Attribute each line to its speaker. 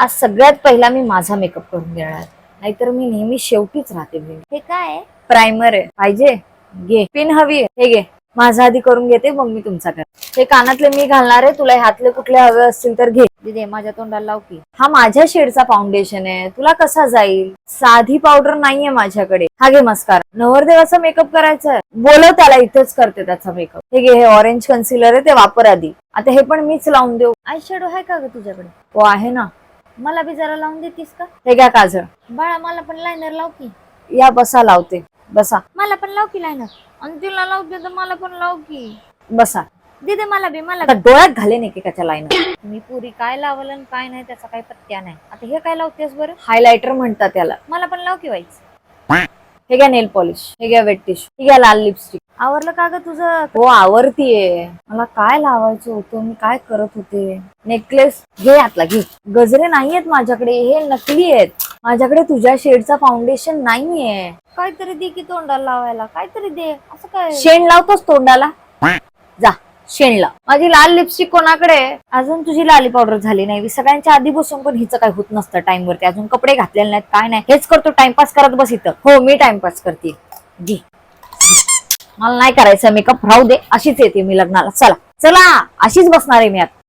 Speaker 1: आज सगळ्यात पहिला मी माझा मेकअप करून घेणार, नाहीतर मी नेहमी शेवटीच राहते. हे काय प्रायमर आहे, पाहिजे घे. पिन हवी आहे, हे घे. माझा आधी करून घेते, मग मी तुमचा कर. हे कानातले मी घालणार आहे, तुला हातले कुठले हवे असतील तर घे. दे माझ्या तोंडाला लाव की. हा माझ्या शेडचा फाउंडेशन आहे, तुला कसा जाईल? साधी पावडर नाहीये माझ्याकडे. हा घे मस्कारा. नवरदेवाचा मेकअप करायचा आहे, बोलव त्याला, इथेच करते त्याचा मेकअप. हे घे, हे ऑरेंज कन्सिलर आहे, ते वापर आधी. आता हे पण मीच लावून देऊ. आय शेडो आहे का ग तुझ्याकडे? हो आहे ना. मला बी जरा लावून देतीस का? हे घ्या काजळ. बाळा मला पण लायनर लाव की. या बसा, लावते. बसा. मला पण लाव की लायनर. आणि तिला लावते तर मला पण लाव की. बसा. दे मला बी. मला डोळ्यात घालेन एकेकाच्या लायनर. मी पुरी काय लावलं आणि काय नाही त्याचा काही पत्त्या नाही. आता हे काय लावतेस बरं? हायलायटर म्हणतात त्याला. मला पण लाव की वाईच. हे घ्या नेल पॉलिश. हे घ्या वेट टिश्यू. हे घ्या लाल लिपस्टिक. आवरलं का ग तुझं? हो आवरतीये. मला काय लावायचं होतं, मी काय करत होते. नेकलेस घे, आतला घे. गजरे नाहीयेत माझ्याकडे, हे नकली आहेत. माझ्याकडे तुझ्या शेडचा फाउंडेशन नाहीये. काहीतरी दे की तोंडाला लावायला, काहीतरी दे. असं काय शेण लावतोस तोंडाला? जा शेण लाव. माझी लाल लिपस्टिक कोणाकडे? अजून तुझी लाली पावडर झाली नाही. सगळ्यांच्या आधी बसून पण हिचं काय होत नसतं टाइम वरती. अजून कपडे घातलेले नाहीत, काय नाही. हेच करतो, टाइमपास करत बस इथं. हो मी टाइमपास करते. घे. मला नाही करायचं मेकअप, राहू दे. अशीच येते मी लग्नाला. चला चला, अशीच बसणार आहे मी आता.